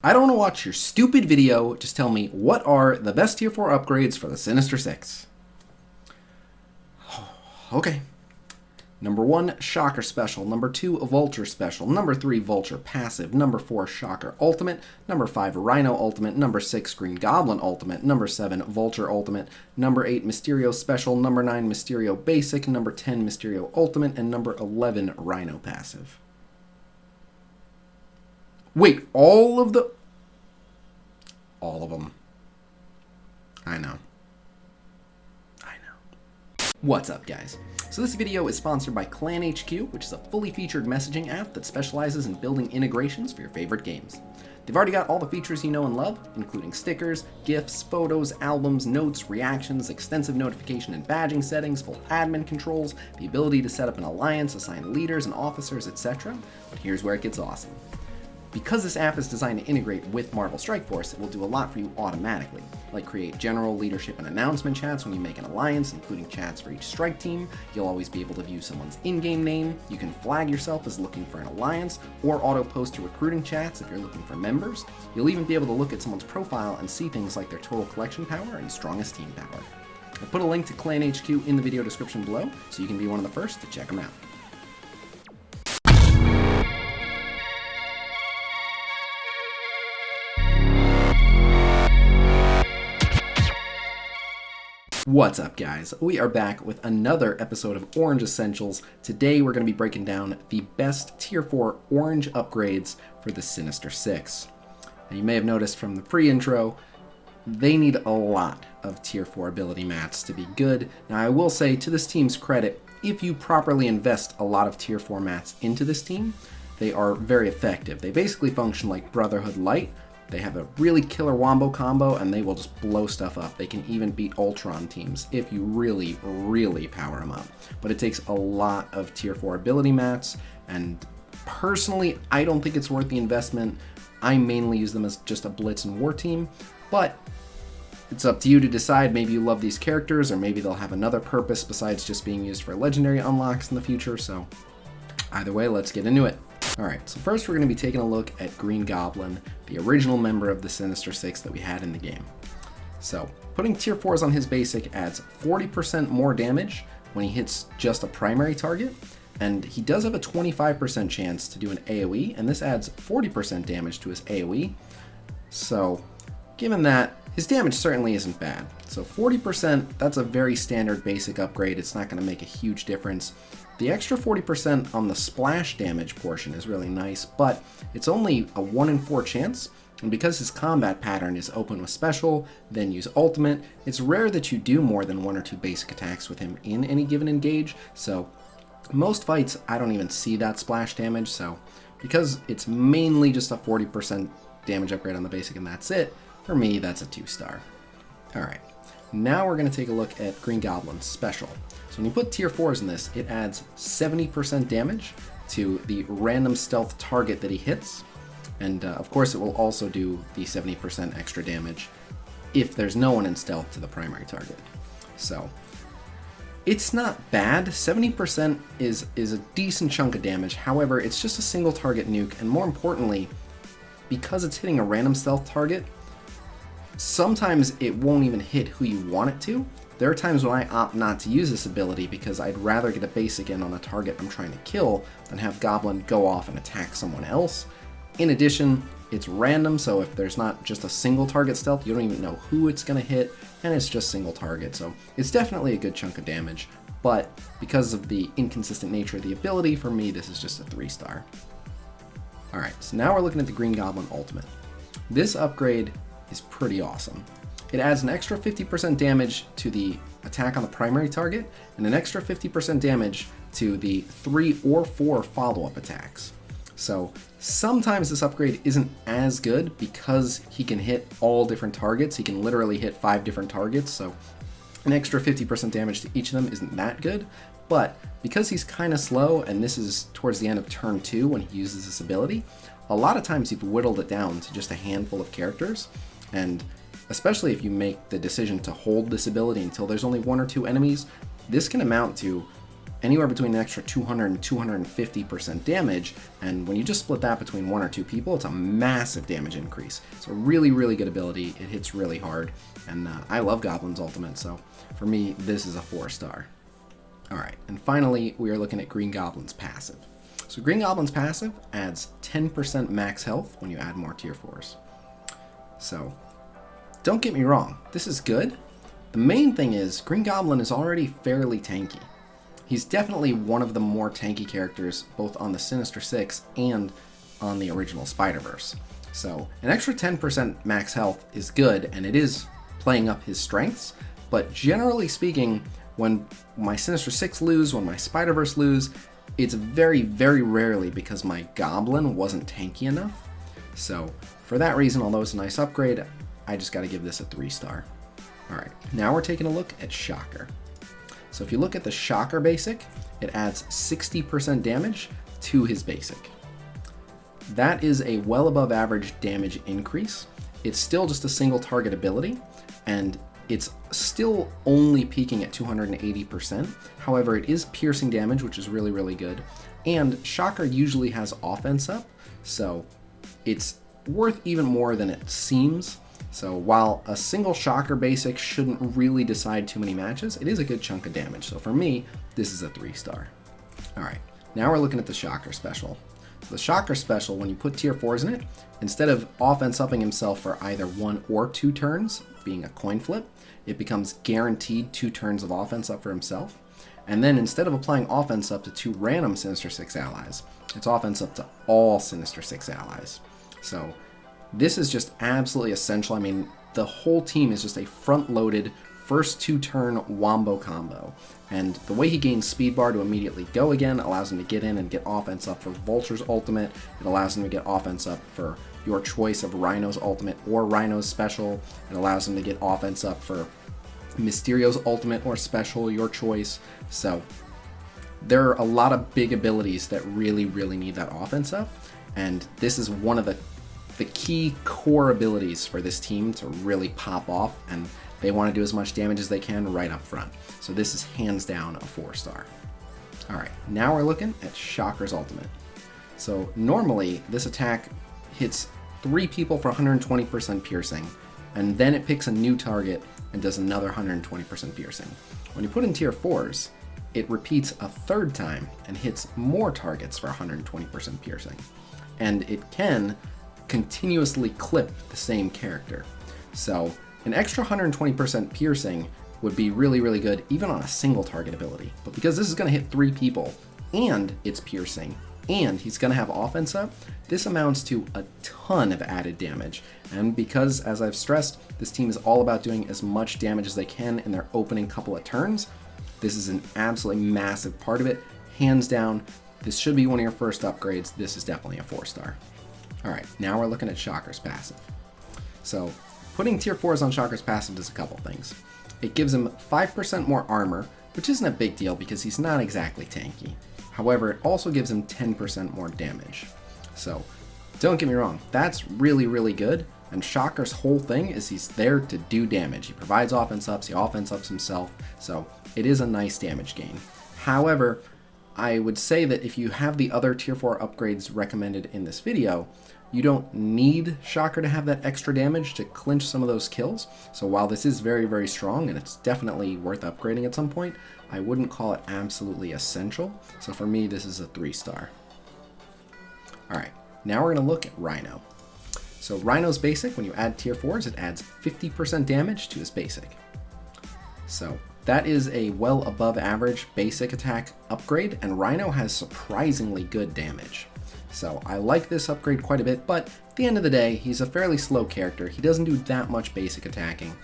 I don't want to watch your stupid video, just tell me what are the best tier 4 upgrades for the Sinister 6. Okay. Number 1, Shocker Special. Number 2, Vulture Special. Number 3, Vulture Passive. Number 4, Shocker Ultimate. Number 5, Rhino Ultimate. Number 6, Green Goblin Ultimate. Number 7, Vulture Ultimate. Number 8, Mystero Special. Number 9, Mystero Basic. Number 10, Mystero Ultimate. And number 11, Rhino Passive. Wait, all of them? I know. What's up, guys? So this video is sponsored by ClanHQ, which is a fully featured messaging app that specializes in building integrations for your favorite games. They've already got all the features you know and love, including stickers, GIFs, photos, albums, notes, reactions, extensive notification and badging settings, full admin controls, the ability to set up an alliance, assign leaders and officers, etc. But here's where it gets awesome. Because this app is designed to integrate with Marvel Strike Force, it will do a lot for you automatically, like create general leadership and announcement chats when you make an alliance, including chats for each strike team. You'll always be able to view someone's in-game name. You can flag yourself as looking for an alliance, or auto-post to recruiting chats if you're looking for members. You'll even be able to look at someone's profile and see things like their total collection power and strongest team power. I put a link to ClanHQ in the video description below, so you can be one of the first to check them out. What's up, guys? We are back with another episode of Orange Essentials. Today we're going to be breaking down the best tier 4 orange upgrades for the Sinister 6. Now, you may have noticed from the pre-intro, they need a lot of tier 4 ability mats to be good. Now I will say, to this team's credit, if you properly invest a lot of tier 4 mats into this team, they are very effective. They basically function like Brotherhood Light. They have a really killer wombo combo, and they will just blow stuff up. They can even beat Ultron teams if you really, really power them up. But it takes a lot of tier 4 ability mats, and personally, I don't think it's worth the investment. I mainly use them as just a blitz and war team, but it's up to you to decide. Maybe you love these characters, or maybe they'll have another purpose besides just being used for legendary unlocks in the future, so either way, let's get into it. Alright, so first we're going to be taking a look at Green Goblin, the original member of the Sinister 6 that we had in the game. So, putting tier 4s on his basic adds 40% more damage when he hits just a primary target, and he does have a 25% chance to do an AoE, and this adds 40% damage to his AoE. So, given that, his damage certainly isn't bad. So 40%, that's a very standard basic upgrade. It's not going to make a huge difference. The extra 40% on the splash damage portion is really nice, but it's only a 1 in 4 chance, and because his combat pattern is open with special, then use ultimate, it's rare that you do more than 1 or 2 basic attacks with him in any given engage, so most fights I don't even see that splash damage, so because it's mainly just a 40% damage upgrade on the basic and that's it, for me that's a 2-star. Alright, now we're going to take a look at Green Goblin's special. So when you put tier 4s in this, it adds 70% damage to the random stealth target that he hits. And of course it will also do the 70% extra damage if there's no one in stealth to the primary target. So it's not bad. 70% is a decent chunk of damage. However, it's just a single target nuke, and more importantly, because it's hitting a random stealth target, sometimes it won't even hit who you want it to. There are times when I opt not to use this ability because I'd rather get a basic in on a target I'm trying to kill than have Goblin go off and attack someone else. In addition, it's random, so if there's not just a single target stealth, you don't even know who it's going to hit, and it's just single target, so it's definitely a good chunk of damage, but because of the inconsistent nature of the ability, for me this is just a 3-star. Alright, so now we're looking at the Green Goblin Ultimate. This upgrade is pretty awesome. It adds an extra 50% damage to the attack on the primary target, and an extra 50% damage to the 3 or 4 follow-up attacks. So sometimes this upgrade isn't as good because he can hit all different targets. He can literally hit 5 different targets, so an extra 50% damage to each of them isn't that good. But because he's kind of slow, and this is towards the end of turn 2 when he uses this ability, a lot of times you've whittled it down to just a handful of characters, and especially if you make the decision to hold this ability until there's only 1 or 2 enemies, this can amount to anywhere between an extra 200 and 250% damage, and when you just split that between 1 or 2 people, it's a massive damage increase. It's a really, really good ability. It hits really hard, and I love Goblin's ultimate, so for me, this is a 4-star. Alright, and finally, we are looking at Green Goblin's passive. So Green Goblin's passive adds 10% max health when you add more tier 4s. So, don't get me wrong, this is good. The main thing is, Green Goblin is already fairly tanky. He's definitely one of the more tanky characters, both on the Sinister 6 and on the original Spider-Verse. So, an extra 10% max health is good, and it is playing up his strengths, but generally speaking, when my Sinister 6 lose, when my Spider-Verse lose, it's very, very rarely because my Goblin wasn't tanky enough. So, for that reason, although it's a nice upgrade, I just gotta give this a 3-star. Alright, now we're taking a look at Shocker. So if you look at the Shocker basic, it adds 60% damage to his basic. That is a well above average damage increase. It's still just a single target ability, and it's still only peaking at 280%. However, it is piercing damage, which is really, really good. And Shocker usually has offense up, so it's worth even more than it seems. So while a single Shocker basic shouldn't really decide too many matches, it is a good chunk of damage. So for me, this is a 3-star. Alright, now we're looking at the Shocker special. So the Shocker special, when you put tier 4s in it, instead of offense upping himself for either 1 or 2 turns, being a coin flip, it becomes guaranteed 2 turns of offense up for himself. And then instead of applying offense up to 2 random Sinister 6 allies, it's offense up to all Sinister 6 allies. So this is just absolutely essential. I mean, the whole team is just a front-loaded first 2-turn wombo combo. And the way he gains speed bar to immediately go again allows him to get in and get offense up for Vulture's ultimate. It allows him to get offense up for your choice of Rhino's ultimate or Rhino's special. It allows him to get offense up for Mysterio's ultimate or special, your choice. So there are a lot of big abilities that really, really need that offense up. And this is one of the key core abilities for this team to really pop off, and they want to do as much damage as they can right up front. So this is hands down a 4-star. Alright, now we're looking at Shocker's ultimate. So normally this attack hits 3 people for 120% piercing, and then it picks a new target and does another 120% piercing. When you put in tier 4s, it repeats a 3rd time and hits more targets for 120% piercing. And it can continuously clip the same character. So an extra 120% piercing would be really, really good even on a single target ability. But because this is going to hit 3 people and it's piercing and he's going to have offense up, this amounts to a ton of added damage. And because, as I've stressed, this team is all about doing as much damage as they can in their opening couple of turns, this is an absolutely massive part of it. Hands down, this should be one of your first upgrades. This is definitely a 4-star. Alright, now we're looking at Shocker's passive. So, putting tier 4s on Shocker's passive does a couple things. It gives him 5% more armor, which isn't a big deal because he's not exactly tanky. However, it also gives him 10% more damage. So, don't get me wrong, that's really, really good, and Shocker's whole thing is he's there to do damage. He provides offense ups, he offense ups himself, so it is a nice damage gain. However, I would say that if you have the other tier 4 upgrades recommended in this video, you don't need Shocker to have that extra damage to clinch some of those kills. So while this is very, very strong and it's definitely worth upgrading at some point, I wouldn't call it absolutely essential. So for me, this is a 3-star. Alright, now we're going to look at Rhino. So Rhino's basic, when you add tier 4s, it adds 50% damage to his basic. So that is a well above average basic attack upgrade, and Rhino has surprisingly good damage. So I like this upgrade quite a bit, but at the end of the day, he's a fairly slow character. He doesn't do that much basic attacking.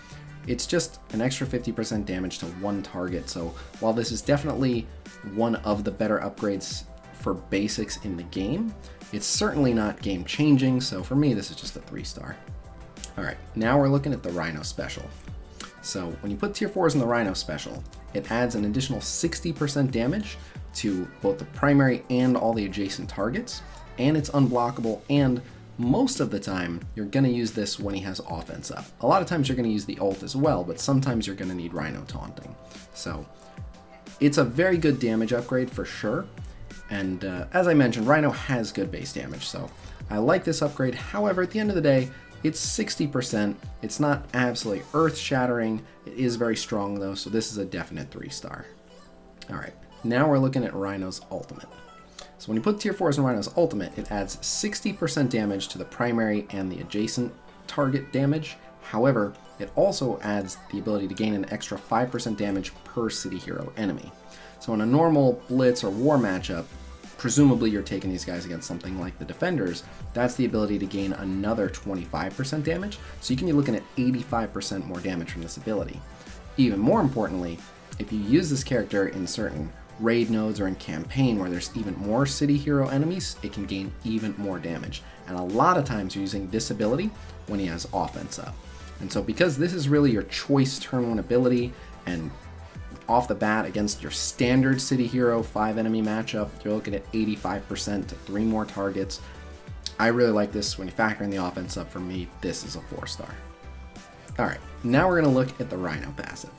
It's just an extra 50% damage to 1 target, so while this is definitely one of the better upgrades for basics in the game, it's certainly not game changing, so for me this is just a 3-star. Alright, now we're looking at the Rhino special. So when you put tier 4s in the Rhino special, it adds an additional 60% damage to both the primary and all the adjacent targets, and it's unblockable, and most of the time you're going to use this when he has offense up. A lot of times you're going to use the ult as well, but sometimes you're going to need Rhino taunting. So It's a very good damage upgrade for sure, and as I mentioned, Rhino has good base damage, so I like this upgrade. However, at the end of the day, it's 60%. It's not absolutely earth-shattering. It is very strong though, so this is a definite 3-star. Alright, now we're looking at Rhino's ultimate. So when you put tier 4s in Rhino's ultimate, it adds 60% damage to the primary and the adjacent target damage. However, it also adds the ability to gain an extra 5% damage per city hero enemy. So in a normal blitz or war matchup, presumably you're taking these guys against something like the defenders, that's the ability to gain another 25% damage, so you can be looking at 85% more damage from this ability. Even more importantly, if you use this character in certain raid nodes or in campaign where there's even more city hero enemies, it can gain even more damage. And a lot of times you're using this ability when he has offense up. And so because this is really your choice turn 1 ability, and off the bat against your standard city hero 5 enemy matchup, you're looking at 85% to 3 more targets. I really like this. When you factor in the offense up, for me, this is a 4-star. Alright, now we're going to look at the Rhino passive.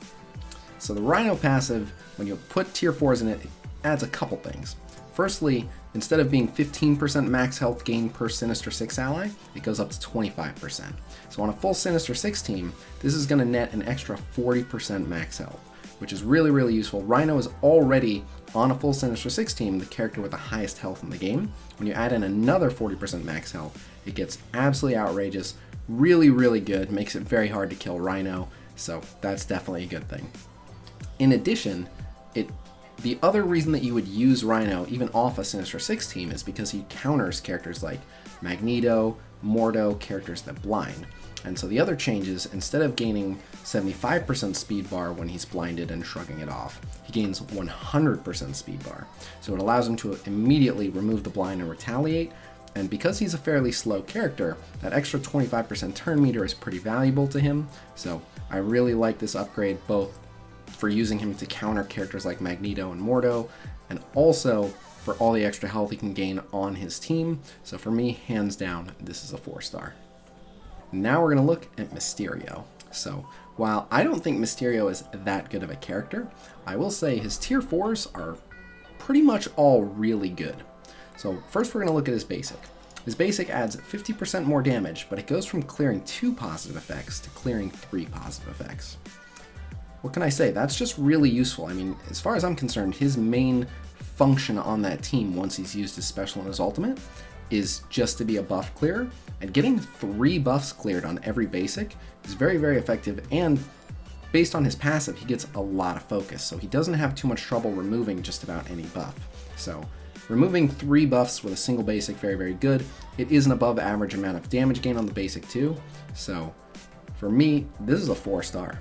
So the Rhino passive, when you put tier 4s in it, it adds a couple things. Firstly, instead of being 15% max health gain per Sinister 6 ally, it goes up to 25%. So on a full Sinister 6 team, this is going to net an extra 40% max health, which is really, really useful. Rhino is already, on a full Sinister 6 team, the character with the highest health in the game. When you add in another 40% max health, it gets absolutely outrageous, really, really good, makes it very hard to kill Rhino, so that's definitely a good thing. In addition, the other reason that you would use Rhino, even off a Sinister 6 team, is because he counters characters like Magneto, Mordo, characters that blind. And so the other changes, instead of gaining 75% speed bar when he's blinded and shrugging it off, he gains 100% speed bar. So it allows him to immediately remove the blind and retaliate. And because he's a fairly slow character, that extra 25% turn meter is pretty valuable to him. So I really like this upgrade, both for using him to counter characters like Magneto and Mordo, and also for all the extra health he can gain on his team. So for me, hands down, this is a 4-star. Now we're going to look at Mystero. So while I don't think Mystero is that good of a character, I will say his tier 4s are pretty much all really good. So first we're going to look at his basic. His basic adds 50% more damage, but it goes from clearing 2 positive effects to clearing 3 positive effects. What can I say? That's just really useful. I mean, as far as I'm concerned, his main function on that team, once he's used his special and his ultimate, is just to be a buff clearer, and getting 3 buffs cleared on every basic is very, very effective, and based on his passive, he gets a lot of focus, so he doesn't have too much trouble removing just about any buff. So removing 3 buffs with a single basic, very, very good. It is an above average amount of damage gain on the basic too, so for me, this is a 4-star.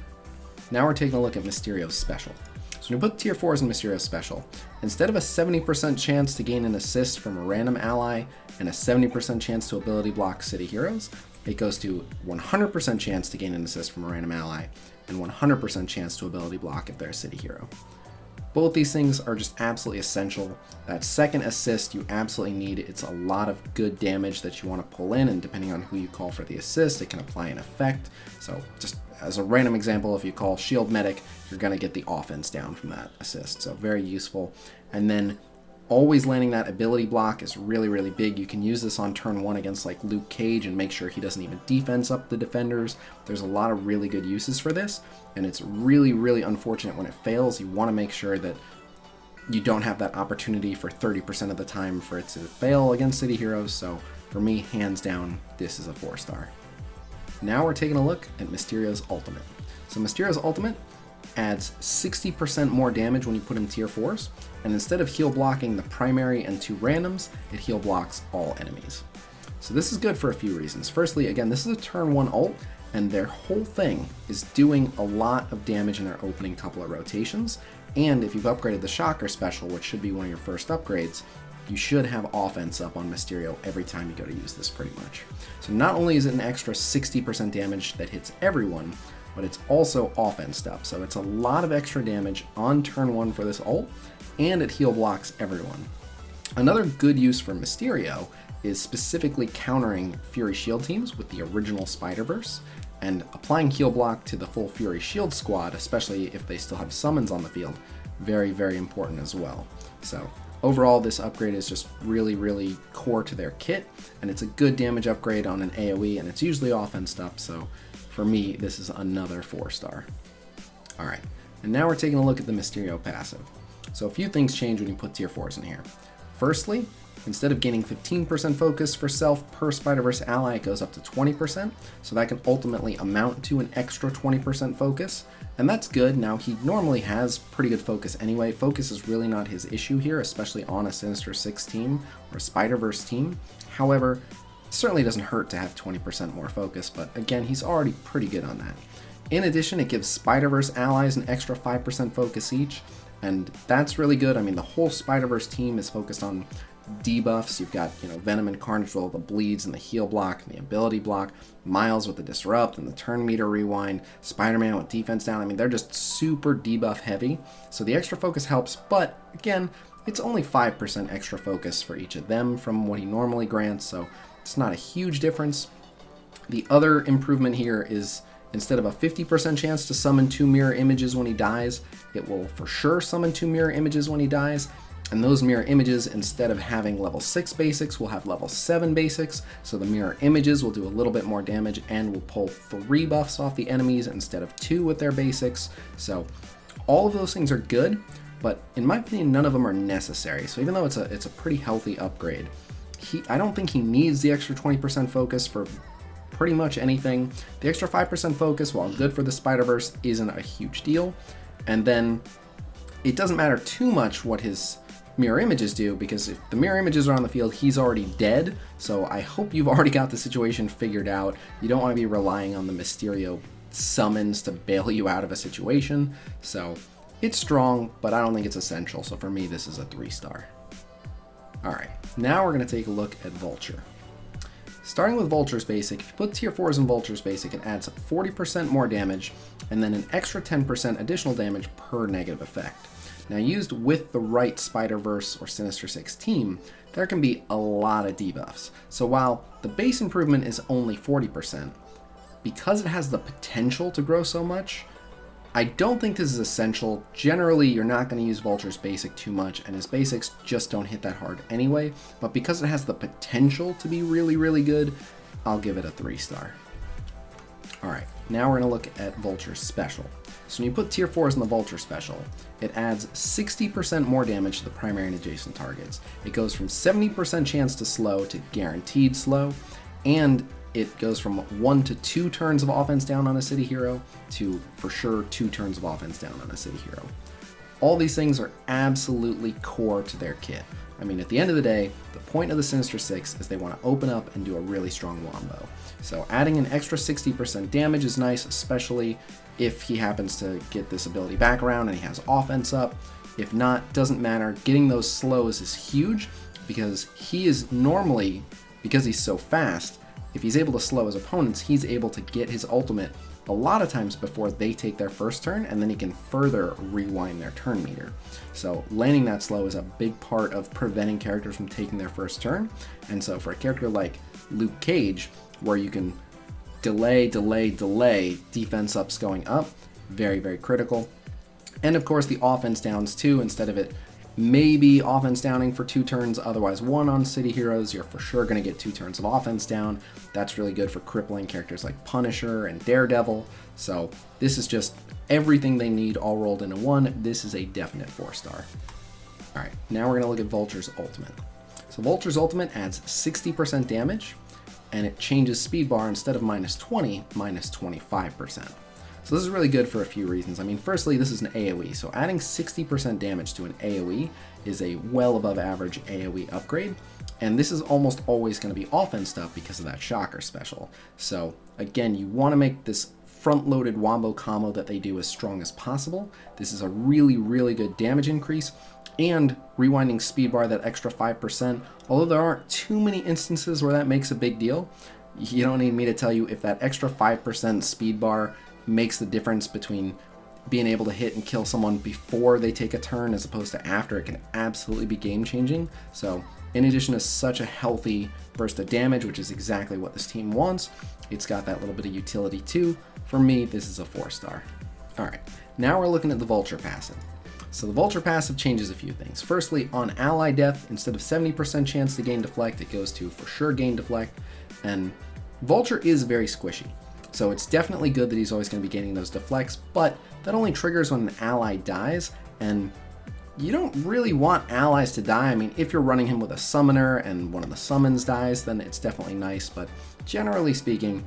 Now we're taking a look at Mysterio's special. So when you put tier 4s in Mysterio's special, instead of a 70% chance to gain an assist from a random ally and a 70% chance to ability block city heroes, it goes to 100% chance to gain an assist from a random ally and 100% chance to ability block if they're a city hero. Both these things are just absolutely essential. That second assist you absolutely need. It's a lot of good damage that you want to pull in, and depending on who you call for the assist, it can apply an effect. So just as a random example, if you call Shield Medic, you're going to get the offense down from that assist. So very useful. And then always landing that ability block is really, really big. You can use this on turn 1 against like Luke Cage and make sure he doesn't even defense up the defenders. There's a lot of really good uses for this, and it's really, really unfortunate when it fails. You want to make sure that you don't have that opportunity for 30% of the time for it to fail against city heroes. So for me, hands down, this is a 4-star. Now we're taking a look at Mysterio's ultimate. So Mysterio's ultimate adds 60% more damage when you put in tier 4s, and instead of heal blocking the primary and 2 randoms, it heal blocks all enemies. So this is good for a few reasons. Firstly, again, this is a turn 1 ult, and their whole thing is doing a lot of damage in their opening couple of rotations, and if you've upgraded the Shocker special, which should be one of your first upgrades, you should have offense up on Mystero every time you go to use this pretty much. So not only is it an extra 60% damage that hits everyone, but it's also offensed up. So it's a lot of extra damage on turn 1 for this ult, and it heal blocks everyone. Another good use for Mystero is specifically countering Fury Shield teams with the original Spider-Verse, and applying heal block to the full Fury Shield squad, especially if they still have summons on the field, very, very important as well. So overall, this upgrade is just really, really core to their kit, and it's a good damage upgrade on an AoE, and it's usually offense up, so for me, this is another 4-star. Alright, and now we're taking a look at the Mystero passive. So a few things change when you put tier 4s in here. Firstly, instead of gaining 15% focus for self per Spider-Verse ally, it goes up to 20%, so that can ultimately amount to an extra 20% focus, and that's good. Now, he normally has pretty good focus anyway. Focus is really not his issue here, especially on a Sinister 6 team or a Spider-Verse team. However, it certainly doesn't hurt to have 20% more focus, but again, he's already pretty good on that. In addition, it gives Spider-Verse allies an extra 5% focus each, and that's really good. I mean, the whole Spider-Verse team is focused on debuffs. You've got, Venom and Carnage with all the bleeds and the heal block and the ability block, Miles with the disrupt and the turn meter rewind, Spider-Man with defense down. I mean, they're just super debuff heavy, so the extra focus helps, but again, it's only 5% extra focus for each of them from what he normally grants, so it's not a huge difference. The other improvement here is instead of a 50% chance to summon 2 mirror images when he dies, it will for sure summon 2 mirror images when he dies. And those mirror images, instead of having level 6 basics, will have level 7 basics, so the mirror images will do a little bit more damage and will pull 3 buffs off the enemies instead of 2 with their basics. So all of those things are good, but in my opinion, none of them are necessary. So even though it's a pretty healthy upgrade, I don't think he needs the extra 20% focus for pretty much anything. The extra 5% focus, while good for the Spider-Verse, isn't a huge deal. And then it doesn't matter too much what his mirror images do, because if the mirror images are on the field, he's already dead. So I hope you've already got the situation figured out. You don't want to be relying on the Mystero summons to bail you out of a situation. So it's strong, but I don't think it's essential. So for me, this is a 3-star. Alright, now we're going to take a look at Vulture. Starting with Vulture's basic, if you put tier 4s in Vulture's basic, it adds 40% more damage and then an extra 10% additional damage per negative effect. Now, used with the right Spider-Verse or Sinister 6 team, there can be a lot of debuffs. So while the base improvement is only 40%, because it has the potential to grow so much, I don't think this is essential. Generally, you're not going to use Vulture's basic too much, and his basics just don't hit that hard anyway, but because it has the potential to be really, really good, I'll give it a 3-star. Alright, now we're going to look at Vulture's special. So when you put tier 4s in the Vulture special, it adds 60% more damage to the primary and adjacent targets. It goes from 70% chance to slow to guaranteed slow, and it goes from 1 to 2 turns of offense down on a city hero to, for sure, 2 turns of offense down on a city hero. All these things are absolutely core to their kit. I mean, at the end of the day, the point of the Sinister 6 is they want to open up and do a really strong wombo. So adding an extra 60% damage is nice, especially if he happens to get this ability back around and he has offense up. If not, doesn't matter. Getting those slows is huge because he is normally, because he's so fast, if he's able to slow his opponents, he's able to get his ultimate a lot of times before they take their first turn, and then he can further rewind their turn meter. So landing that slow is a big part of preventing characters from taking their first turn. And so for a character like Luke Cage, where you can delay, defense ups going up, very, very critical. And of course the offense downs too, instead of it maybe offense downing for 2 turns, otherwise 1 on city heroes, you're for sure going to get 2 turns of offense down. That's really good for crippling characters like Punisher and Daredevil. So this is just everything they need all rolled into one. This is a definite 4-star. Alright, now we're going to look at Vulture's ultimate. So Vulture's ultimate adds 60% damage, and it changes speed bar instead of -20, -25%. So this is really good for a few reasons. I mean, firstly, this is an AoE, so adding 60% damage to an AoE is a well above average AoE upgrade, and this is almost always going to be offense up because of that Shocker special. So again, you want to make this front-loaded wombo combo that they do as strong as possible. This is a really, really good damage increase, and rewinding speed bar that extra 5%, although there aren't too many instances where that makes a big deal. You don't need me to tell you if that extra 5% speed bar makes the difference between being able to hit and kill someone before they take a turn as opposed to after. It can absolutely be game changing. So in addition to such a healthy burst of damage, which is exactly what this team wants, it's got that little bit of utility too. For me, this is a 4-star. Alright, now we're looking at the Vulture passive. So the Vulture passive changes a few things. Firstly, on ally death, instead of 70% chance to gain deflect, it goes to for sure gain deflect, and Vulture is very squishy. So it's definitely good that he's always going to be gaining those deflects, but that only triggers when an ally dies, and you don't really want allies to die. I mean, if you're running him with a summoner and one of the summons dies, then it's definitely nice, but generally speaking,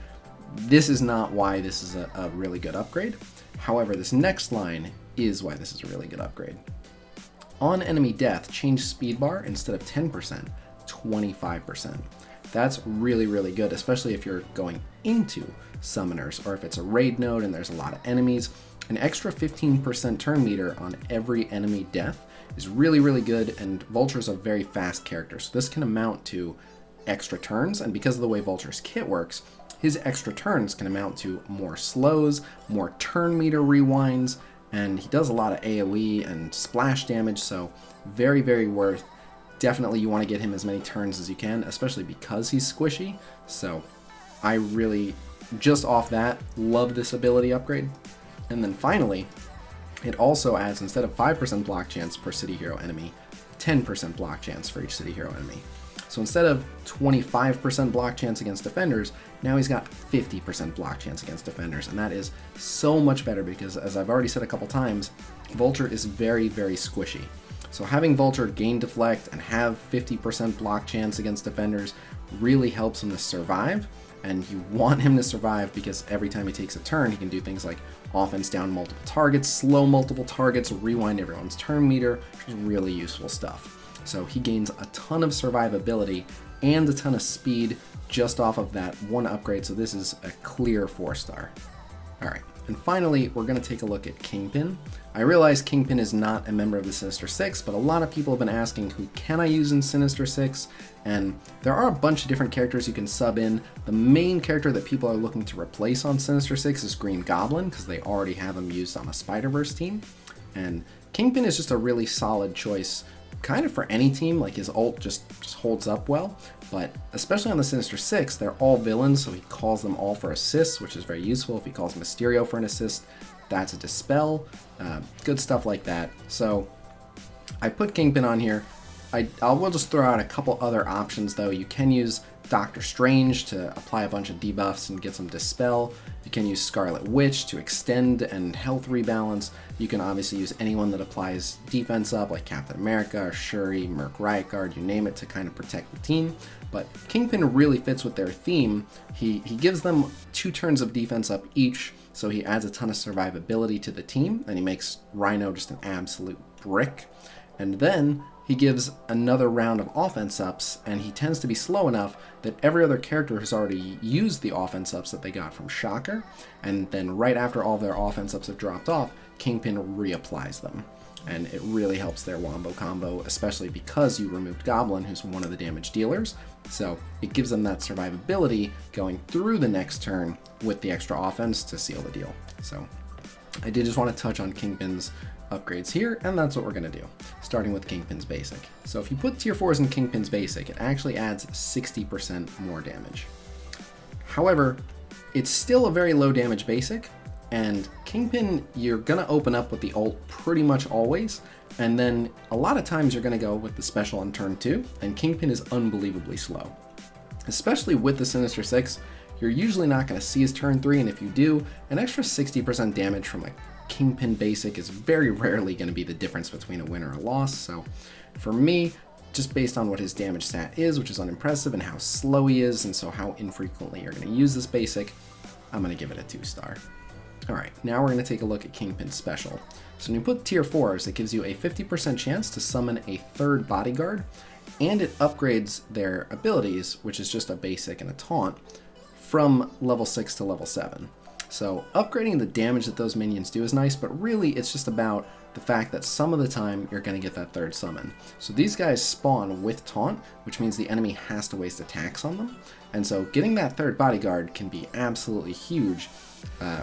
this is not why this is a really good upgrade. However, this next line is why this is a really good upgrade. On enemy death, change speed bar instead of 10%, 25%. That's really, really good, especially if you're going into summoners or if it's a raid node and there's a lot of enemies. An extra 15% turn meter on every enemy death is really, really good, and Vulture's a very fast character, so this can amount to extra turns, and because of the way Vulture's kit works, his extra turns can amount to more slows, more turn meter rewinds, and he does a lot of AoE and splash damage, so very, very worth. Definitely you want to get him as many turns as you can, especially because he's squishy, so I really, just off that, love this ability upgrade. And then finally, it also adds, instead of 5% block chance per city hero enemy, 10% block chance for each city hero enemy. So instead of 25% block chance against defenders, now he's got 50% block chance against defenders, and that is so much better because, as I've already said a couple times, Vulture is very, very squishy. So having Vulture gain deflect and have 50% block chance against defenders really helps him to survive, and you want him to survive because every time he takes a turn, he can do things like offense down multiple targets, slow multiple targets, rewind everyone's turn meter, which is really useful stuff. So he gains a ton of survivability and a ton of speed just off of that one upgrade, so this is a clear 4-star. Alright, and finally, we're going to take a look at KINGPIN. I realize KINGPIN is not a member of the Sinister 6, but a lot of people have been asking who can I use in Sinister 6, and there are a bunch of different characters you can sub in. The main character that people are looking to replace on Sinister 6 is Green Goblin, because they already have him used on a Spider-Verse team, and KINGPIN is just a really solid choice kind of for any team. Like, his ult just holds up well, but especially on the Sinister 6, they're all villains, so he calls them all for assists, which is very useful. If he calls Mystero for an assist, that's a dispel, good stuff like that. So I put KINGPIN on here. I will just throw out a couple other options though. You can use Doctor Strange to apply a bunch of debuffs and get some dispel. You can use Scarlet Witch to extend and health rebalance. You can obviously use anyone that applies defense up, like Captain America or Shuri, Merc Riot Guard, you name it, to kind of protect the team. But KINGPIN really fits with their theme. He gives them 2 turns of defense up each, so he adds a ton of survivability to the team, and he makes Rhino just an absolute brick. And then he gives another round of offense ups, and he tends to be slow enough that every other character has already used the offense ups that they got from Shocker, and then right after all their offense ups have dropped off, KINGPIN reapplies them. And it really helps their wombo combo, especially because you removed Goblin, who's one of the damage dealers. So it gives them that survivability going through the next turn with the extra offense to seal the deal. So I did just want to touch on KINGPIN's upgrades here, and that's what we're going to do, starting with KINGPIN's basic. So if you put tier 4s in KINGPIN's basic, it actually adds 60% more damage. However, it's still a very low damage basic, and KINGPIN, you're going to open up with the ult pretty much always, and then a lot of times you're going to go with the special on turn 2, and KINGPIN is unbelievably slow. Especially with the Sinister 6, you're usually not going to see his turn 3, and if you do, an extra 60% damage from a KINGPIN basic is very rarely going to be the difference between a win or a loss. So for me, just based on what his damage stat is, which is unimpressive, and how slow he is, and so how infrequently you're going to use this basic, I'm going to give it a 2-star. Alright, now we're going to take a look at KINGPIN's special. So when you put tier 4s, it gives you a 50% chance to summon a 3rd bodyguard, and it upgrades their abilities, which is just a basic and a taunt, from level 6 to level 7. So upgrading the damage that those minions do is nice, but really it's just about the fact that some of the time you're going to get that 3rd summon. So these guys spawn with taunt, which means the enemy has to waste attacks on them, and so getting that 3rd bodyguard can be absolutely huge.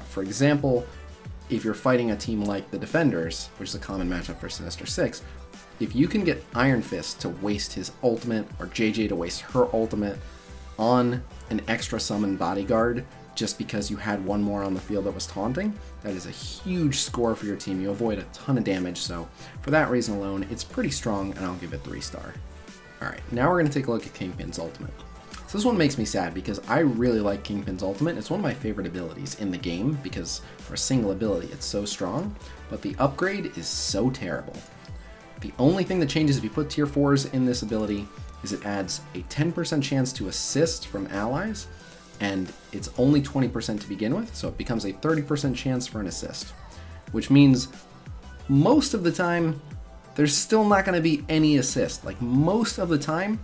For example, if you're fighting a team like the Defenders, which is a common matchup for Sinister 6, if you can get Iron Fist to waste his ultimate, or JJ to waste her ultimate, on an extra summon bodyguard, just because you had one more on the field that was taunting. That is a huge score for your team. You avoid a ton of damage, so for that reason alone, it's pretty strong, and I'll give it 3-star. Alright, now we're going to take a look at Kingpin's ultimate. So this one makes me sad because I really like Kingpin's ultimate. It's one of my favorite abilities in the game because for a single ability it's so strong, but the upgrade is so terrible. The only thing that changes if you put tier 4s in this ability is it adds a 10% chance to assist from allies, and it's only 20% to begin with, so it becomes a 30% chance for an assist, which means most of the time there's still not going to be any assist. Like, most of the time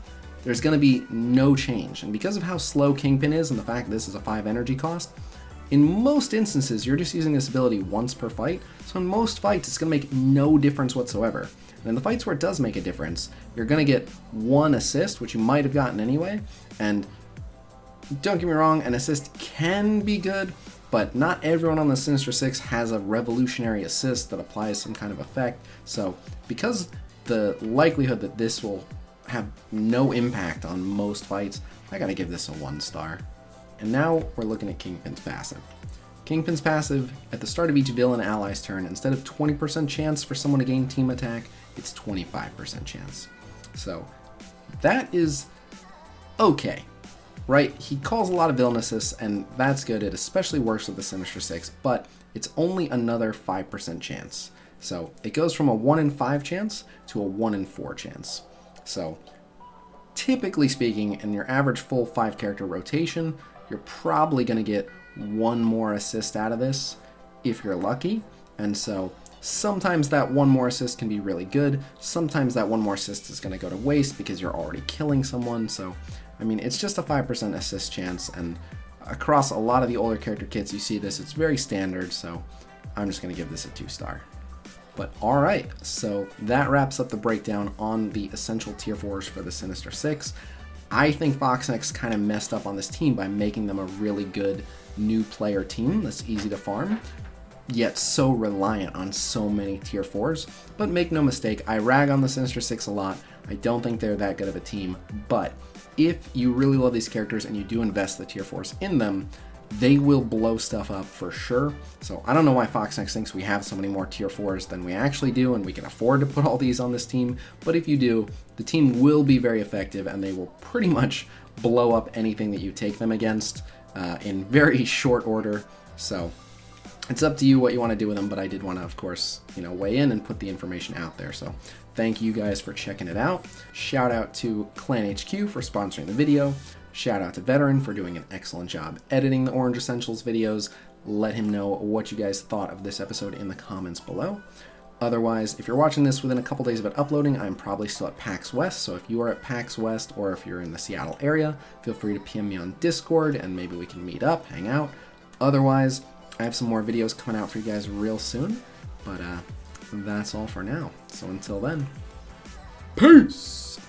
there's going to be no change, and because of how slow Kingpin is and the fact this is a 5 energy cost, in most instances you're just using this ability once per fight, so in most fights it's going to make no difference whatsoever. And in the fights where it does make a difference, you're going to get 1 assist, which you might have gotten anyway, and don't get me wrong, an assist can be good, but not everyone on the Sinister 6 has a revolutionary assist that applies some kind of effect. So because the likelihood that this will have no impact on most fights, I gotta give this a 1-star. And now we're looking at Kingpin's passive. Kingpin's passive, at the start of each villain ally's turn, instead of 20% chance for someone to gain team attack, it's 25% chance. So that is okay. Right, he calls a lot of villain assists, and that's good. It especially works with the Sinister 6, but it's only another 5% chance. So it goes from a 1 in 5 chance to a 1 in 4 chance. So typically speaking, in your average full 5-character rotation, you're probably going to get 1 more assist out of this if you're lucky. And so sometimes that 1 more assist can be really good. Sometimes that 1 more assist is going to go to waste because you're already killing someone. So I mean, it's just a 5% assist chance, and across a lot of the older character kits you see this, it's very standard, so I'm just going to give this a 2-star. But alright, so that wraps up the breakdown on the essential tier 4s for the Sinister 6. I think FoxNext kind of messed up on this team by making them a really good new player team that's easy to farm, yet so reliant on so many tier 4s. But make no mistake, I rag on the Sinister 6 a lot. I don't think they're that good of a team, but if you really love these characters and you do invest the tier 4s in them, they will blow stuff up for sure. So I don't know why FoxNext thinks we have so many more tier 4s than we actually do, and we can afford to put all these on this team. But if you do, the team will be very effective, and they will pretty much blow up anything that you take them against in very short order. So it's up to you what you want to do with them, but I did want to, of course, weigh in and put the information out there. So thank you guys for checking it out. Shout out to ClanHQ for sponsoring the video. Shout out to Veteran for doing an excellent job editing the Orange Essentials videos. Let him know what you guys thought of this episode in the comments below. Otherwise, if you're watching this within a couple days of it uploading, I'm probably still at PAX West, so if you are at PAX West or if you're in the Seattle area, feel free to PM me on Discord and maybe we can meet up, hang out. Otherwise, I have some more videos coming out for you guys real soon, but that's all for now. So until then, peace!